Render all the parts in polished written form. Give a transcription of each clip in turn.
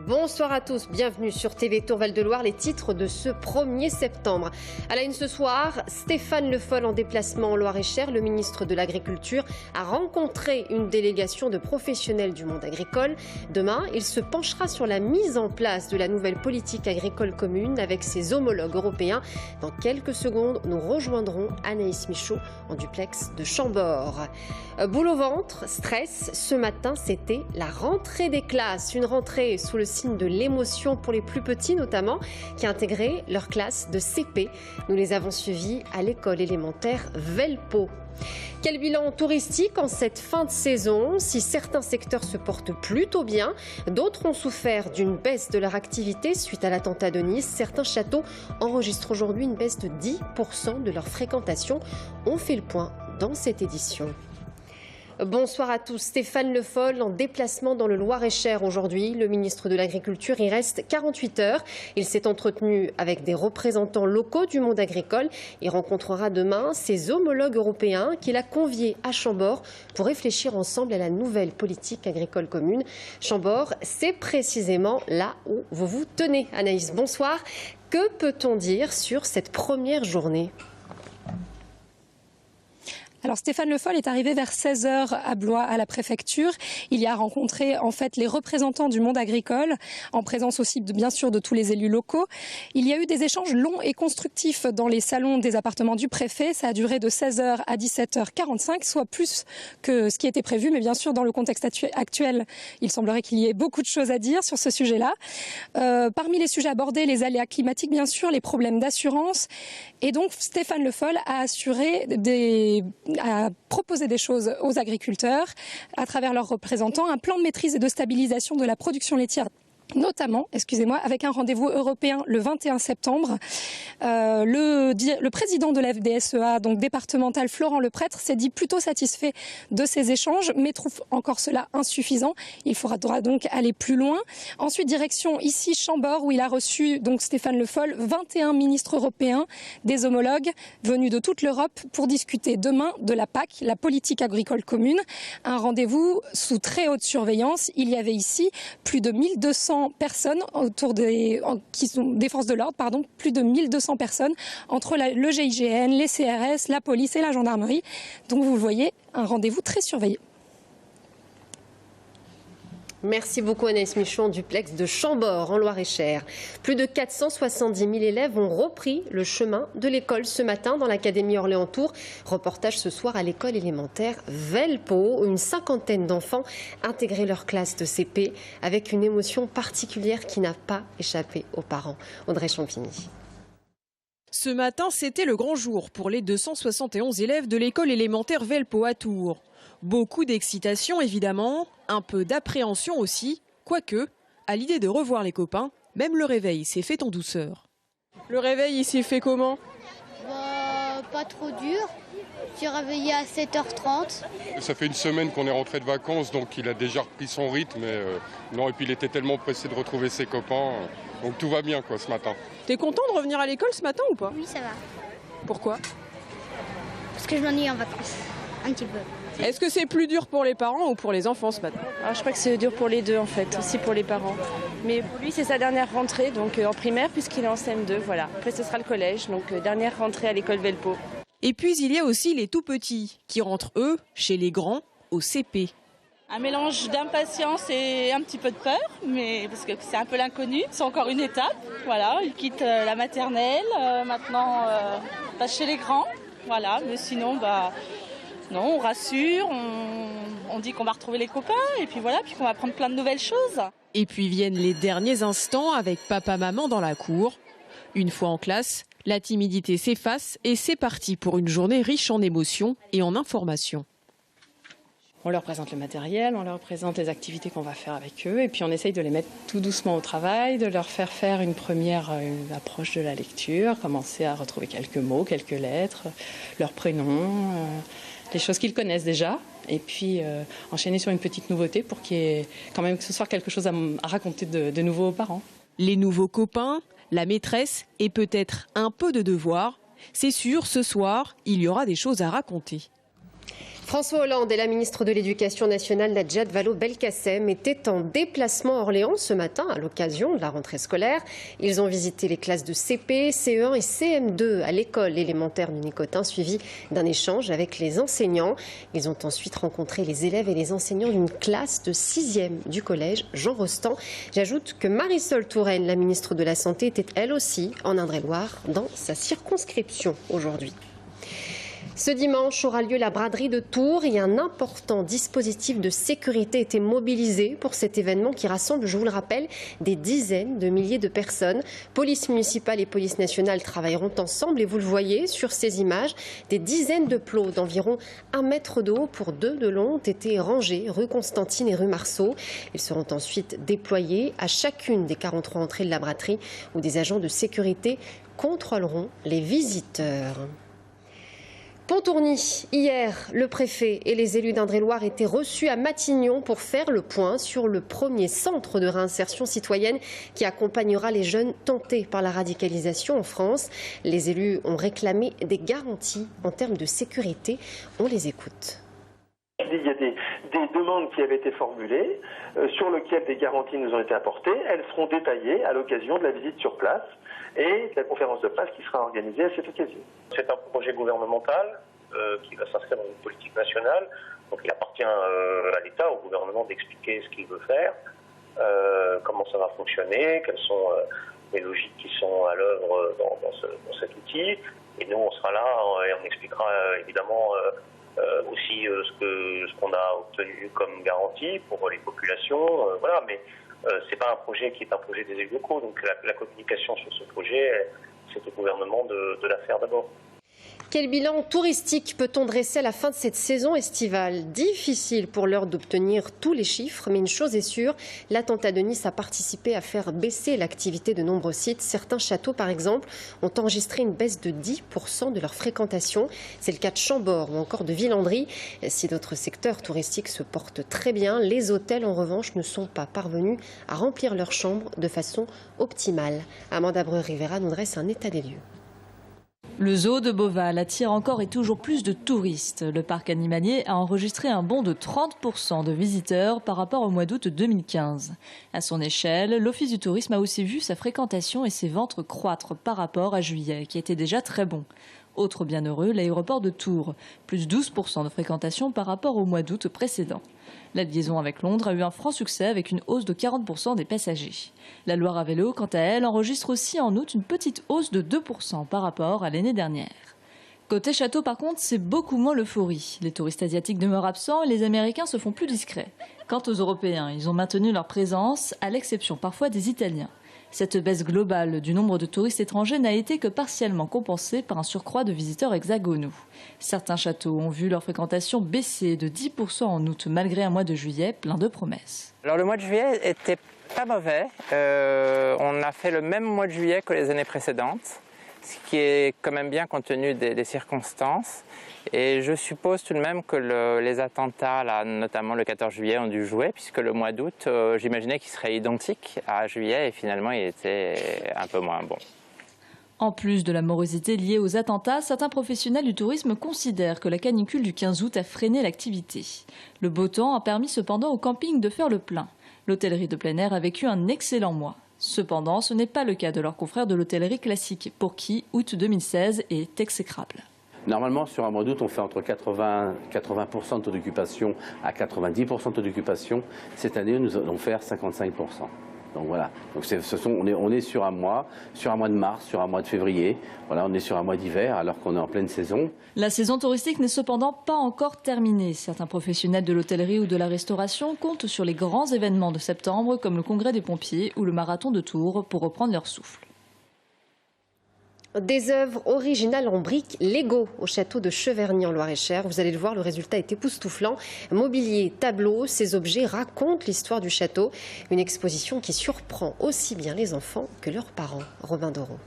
Bonsoir à tous, bienvenue sur TV Tour Val-de-Loire, les titres de ce 1er septembre. À la une ce soir, Stéphane Le Foll en déplacement en Loir-et-Cher. Le ministre de l'Agriculture a rencontré une délégation de professionnels du monde agricole. Demain, il se penchera sur la mise en place de la nouvelle politique agricole commune avec ses homologues européens. Dans quelques secondes, nous rejoindrons Anaïs Michaud en duplex de Chambord. Boule au ventre, stress, ce matin c'était la rentrée des classes. Une rentrée sous le signe de l'émotion pour les plus petits notamment, qui intégraient leur classe de CP. Nous les avons suivis à l'école élémentaire Velpeau. Quel bilan touristique en cette fin de saison? Si certains secteurs se portent plutôt bien, d'autres ont souffert d'une baisse de leur activité suite à l'attentat de Nice. Certains châteaux enregistrent aujourd'hui une baisse de 10% de leur fréquentation. On fait le point dans cette édition. Bonsoir à tous. Stéphane Le Foll en déplacement dans le Loir-et-Cher aujourd'hui. Le ministre de l'Agriculture y reste 48 heures. Il s'est entretenu avec des représentants locaux du monde agricole. Il rencontrera demain ses homologues européens qu'il a conviés à Chambord pour réfléchir ensemble à la nouvelle politique agricole commune. Chambord, c'est précisément là où vous vous tenez. Anaïs, bonsoir. Que peut-on dire sur cette première journée ? Alors Stéphane Le Foll est arrivé vers 16h à Blois, à la préfecture. Il y a rencontré en fait les représentants du monde agricole, en présence aussi bien sûr de tous les élus locaux. Il y a eu des échanges longs et constructifs dans les salons des appartements du préfet. Ça a duré de 16h à 17h45, soit plus que ce qui était prévu. Mais bien sûr, dans le contexte actuel, il semblerait qu'il y ait beaucoup de choses à dire sur ce sujet-là. Parmi les sujets abordés, les aléas climatiques, bien sûr, les problèmes d'assurance. Et donc Stéphane Le Foll a proposer des choses aux agriculteurs à travers leurs représentants, un plan de maîtrise et de stabilisation de la production laitière. Notamment, avec un rendez-vous européen le 21 septembre. Le président de la FDSEA, donc départemental, Florent Leprêtre, s'est dit plutôt satisfait de ces échanges, mais trouve encore cela insuffisant. Il faudra donc aller plus loin. Ensuite, direction ici Chambord, où il a reçu donc Stéphane Le Foll, 21 ministres européens, des homologues venus de toute l'Europe pour discuter demain de la PAC, la politique agricole commune. Un rendez-vous sous très haute surveillance. Il y avait ici plus de 1200 personnes autour des forces de l'ordre, plus de 1200 personnes entre le GIGN, les CRS, la police et la gendarmerie. Donc vous le voyez, un rendez-vous très surveillé. Merci beaucoup Anaïs Michaud, duplex de Chambord en Loir-et-Cher. Plus de 470 000 élèves ont repris le chemin de l'école ce matin dans l'académie Orléans-Tours. Reportage ce soir à l'école élémentaire Velpeau, où une cinquantaine d'enfants intégraient leur classe de CP avec une émotion particulière qui n'a pas échappé aux parents. Audrey Champigny. Ce matin, c'était le grand jour pour les 271 élèves de l'école élémentaire Velpeau à Tours. Beaucoup d'excitation évidemment, un peu d'appréhension aussi, quoique, à l'idée de revoir les copains, même le réveil s'est fait en douceur. Le réveil, il s'est fait comment ? Pas trop dur. Je suis réveillée à 7h30. Ça fait une semaine qu'on est rentré de vacances, donc il a déjà repris son rythme. Et puis il était tellement pressé de retrouver ses copains, donc tout va bien ce matin. T'es content de revenir à l'école ce matin ou pas ? Oui, ça va. Pourquoi ? Parce que je m'ennuie en vacances, un petit peu. Est-ce que c'est plus dur pour les parents ou pour les enfants ce matin ? Je crois que c'est dur pour les deux en fait, aussi pour les parents. Mais pour lui c'est sa dernière rentrée donc en primaire puisqu'il est en CM2, voilà. Après ce sera le collège, donc dernière rentrée à l'école Velpeau. Et puis il y a aussi les tout petits qui rentrent eux chez les grands au CP. Un mélange d'impatience et un petit peu de peur, mais parce que c'est un peu l'inconnu, c'est encore une étape. Voilà, il quitte la maternelle, maintenant chez les grands, voilà. Mais sinon non, on rassure, on dit qu'on va retrouver les copains et puis voilà, puis qu'on va apprendre plein de nouvelles choses. Et puis viennent les derniers instants avec papa-maman dans la cour. Une fois en classe, la timidité s'efface et c'est parti pour une journée riche en émotions et en informations. On leur présente le matériel, on leur présente les activités qu'on va faire avec eux et puis on essaye de les mettre tout doucement au travail, de leur faire une première approche de la lecture, commencer à retrouver quelques mots, quelques lettres, leurs prénoms, des choses qu'ils connaissent déjà et puis enchaîner sur une petite nouveauté pour qu'il y ait quand même ce soir quelque chose à raconter de nouveau aux parents. Les nouveaux copains, la maîtresse et peut-être un peu de devoir. C'est sûr, ce soir, il y aura des choses à raconter. François Hollande et la ministre de l'Éducation nationale Najat Vallaud-Belkacem étaient en déplacement à Orléans ce matin à l'occasion de la rentrée scolaire. Ils ont visité les classes de CP, CE1 et CM2 à l'école élémentaire du Nicotin, suivi d'un échange avec les enseignants. Ils ont ensuite rencontré les élèves et les enseignants d'une classe de 6e du collège Jean Rostand. J'ajoute que Marisol Touraine, la ministre de la Santé, était elle aussi en Indre-et-Loire dans sa circonscription aujourd'hui. Ce dimanche aura lieu la braderie de Tours et un important dispositif de sécurité était mobilisé pour cet événement qui rassemble, je vous le rappelle, des dizaines de milliers de personnes. Police municipale et police nationale travailleront ensemble et vous le voyez sur ces images, des dizaines de plots d'environ 1 mètre de haut pour 2 de long ont été rangés rue Constantine et rue Marceau. Ils seront ensuite déployés à chacune des 43 entrées de la braderie où des agents de sécurité contrôleront les visiteurs. Pontourny, hier, le préfet et les élus d'Indre-et-Loire étaient reçus à Matignon pour faire le point sur le premier centre de réinsertion citoyenne qui accompagnera les jeunes tentés par la radicalisation en France. Les élus ont réclamé des garanties en termes de sécurité. On les écoute. Il y a des demandes qui avaient été formulées, sur lesquelles des garanties nous ont été apportées. Elles seront détaillées à l'occasion de la visite sur place et de la conférence de presse qui sera organisée à cette occasion. C'est un projet gouvernemental qui va s'inscrire dans une politique nationale. Donc il appartient à l'État, au gouvernement d'expliquer ce qu'il veut faire, comment ça va fonctionner, quelles sont les logiques qui sont à l'œuvre dans cet outil. Et nous, on sera là et on expliquera évidemment aussi ce qu'on a obtenu comme garantie pour les populations. Voilà, mais c'est pas un projet qui est un projet des élus locaux. Donc la communication sur ce projet, c'est au gouvernement de la faire d'abord. Quel bilan touristique peut-on dresser à la fin de cette saison estivale? Difficile pour l'heure d'obtenir tous les chiffres, mais une chose est sûre, l'attentat de Nice a participé à faire baisser l'activité de nombreux sites. Certains châteaux, par exemple, ont enregistré une baisse de 10% de leur fréquentation. C'est le cas de Chambord ou encore de Villandry. Si d'autres secteurs touristiques se portent très bien, les hôtels, en revanche, ne sont pas parvenus à remplir leurs chambres de façon optimale. Amanda Breu-Rivera nous dresse un état des lieux. Le zoo de Beauval attire encore et toujours plus de touristes. Le parc animalier a enregistré un bond de 30% de visiteurs par rapport au mois d'août 2015. À son échelle, l'Office du tourisme a aussi vu sa fréquentation et ses ventes croître par rapport à juillet, qui était déjà très bon. Autre bienheureux, l'aéroport de Tours, plus 12% de fréquentation par rapport au mois d'août précédent. La liaison avec Londres a eu un franc succès avec une hausse de 40% des passagers. La Loire à vélo, quant à elle, enregistre aussi en août une petite hausse de 2% par rapport à l'année dernière. Côté château, par contre, c'est beaucoup moins l'euphorie. Les touristes asiatiques demeurent absents et les Américains se font plus discrets. Quant aux Européens, ils ont maintenu leur présence, à l'exception parfois des Italiens. Cette baisse globale du nombre de touristes étrangers n'a été que partiellement compensée par un surcroît de visiteurs hexagonaux. Certains châteaux ont vu leur fréquentation baisser de 10% en août, malgré un mois de juillet plein de promesses. Alors le mois de juillet était pas mauvais. On a fait le même mois de juillet que les années précédentes, ce qui est quand même bien compte tenu des circonstances. Et je suppose tout de même que les attentats, là, notamment le 14 juillet, ont dû jouer, puisque le mois d'août, j'imaginais qu'il serait identique à juillet, et finalement il était un peu moins bon. En plus de la morosité liée aux attentats, certains professionnels du tourisme considèrent que la canicule du 15 août a freiné l'activité. Le beau temps a permis cependant au camping de faire le plein. L'hôtellerie de plein air a vécu un excellent mois. Cependant, ce n'est pas le cas de leurs confrères de l'hôtellerie classique, pour qui août 2016 est exécrable. Normalement, sur un mois d'août, on fait entre 80% de taux d'occupation à 90% de taux d'occupation. Cette année, nous allons faire 55%. Donc voilà. Donc on est sur un mois de mars, sur un mois de février. Voilà, on est sur un mois d'hiver alors qu'on est en pleine saison. La saison touristique n'est cependant pas encore terminée. Certains professionnels de l'hôtellerie ou de la restauration comptent sur les grands événements de septembre comme le congrès des pompiers ou le marathon de Tours pour reprendre leur souffle. Des œuvres originales en briques Lego au château de Cheverny en Loir-et-Cher. Vous allez le voir, le résultat est époustouflant. Mobilier, tableaux, ces objets racontent l'histoire du château. Une exposition qui surprend aussi bien les enfants que leurs parents. Robin Doron.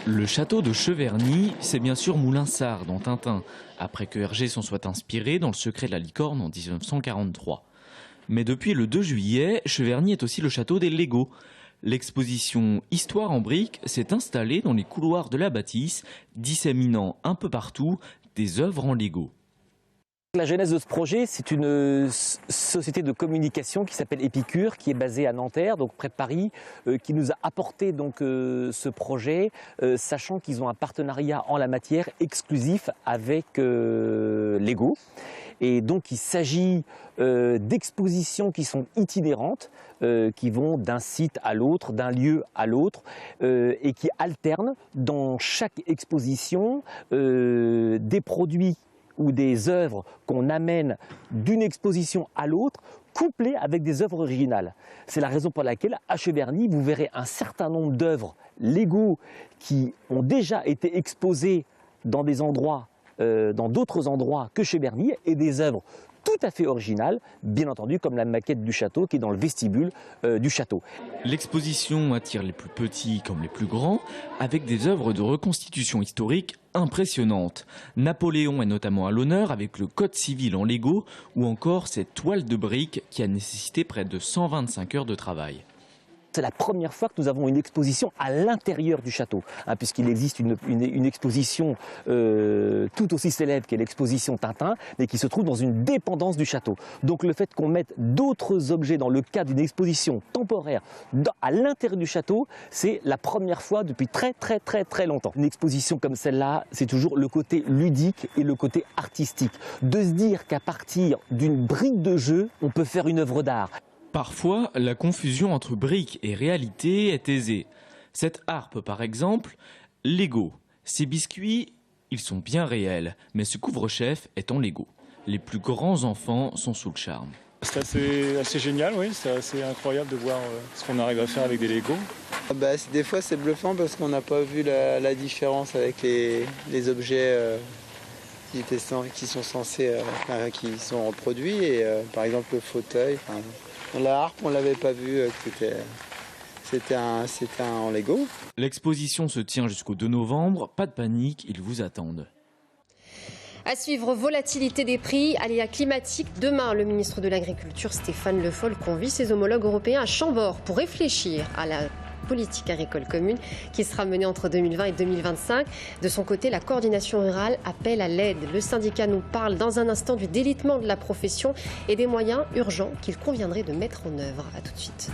Le château de Cheverny, c'est bien sûr Moulinsart dans Tintin, après que Hergé s'en soit inspiré dans Le secret de la licorne en 1943. Mais depuis le 2 juillet, Cheverny est aussi le château des Lego. L'exposition Histoire en briques s'est installée dans les couloirs de la bâtisse, disséminant un peu partout des œuvres en Lego. La genèse de ce projet, c'est une société de communication qui s'appelle Épicure, qui est basée à Nanterre, donc près de Paris, qui nous a apporté donc ce projet, sachant qu'ils ont un partenariat en la matière exclusif avec Lego. Et donc il s'agit d'expositions qui sont itinérantes, qui vont d'un site à l'autre, d'un lieu à l'autre, et qui alternent dans chaque exposition des produits ou des œuvres qu'on amène d'une exposition à l'autre, couplées avec des œuvres originales. C'est la raison pour laquelle, à Cheverny, vous verrez un certain nombre d'œuvres Lego qui ont déjà été exposées dans des endroits, dans d'autres endroits que Cheverny, et des œuvres tout à fait originales, bien entendu, comme la maquette du château qui est dans le vestibule du château. L'exposition attire les plus petits comme les plus grands, avec des œuvres de reconstitution historique impressionnantes. Napoléon est notamment à l'honneur avec le Code civil en Lego, ou encore cette toile de briques qui a nécessité près de 125 heures de travail. C'est la première fois que nous avons une exposition à l'intérieur du château, puisqu'il existe une exposition tout aussi célèbre qu'est l'exposition Tintin, mais qui se trouve dans une dépendance du château. Donc le fait qu'on mette d'autres objets dans le cadre d'une exposition temporaire à l'intérieur du château, c'est la première fois depuis très longtemps. Une exposition comme celle-là, c'est toujours le côté ludique et le côté artistique. De se dire qu'à partir d'une brique de jeu, on peut faire une œuvre d'art. Parfois, la confusion entre briques et réalité est aisée. Cette harpe, par exemple, Lego. Ces biscuits, ils sont bien réels, mais ce couvre-chef est en Lego. Les plus grands enfants sont sous le charme. C'est assez génial, oui, c'est assez incroyable de voir ce qu'on arrive à faire avec des Lego. Des fois c'est bluffant parce qu'on n'a pas vu la différence avec les objets qui sont censés, qui sont reproduits, et par exemple le fauteuil. La harpe, on l'avait pas vu, c'était en Lego. L'exposition se tient jusqu'au 2 novembre. Pas de panique, ils vous attendent. À suivre, volatilité des prix, aléas climatiques. Demain, le ministre de l'Agriculture, Stéphane Le Foll, convie ses homologues européens à Chambord pour réfléchir à la politique agricole commune qui sera menée entre 2020 et 2025. De son côté, la coordination rurale appelle à l'aide. Le syndicat nous parle dans un instant du délitement de la profession et des moyens urgents qu'il conviendrait de mettre en œuvre. À tout de suite.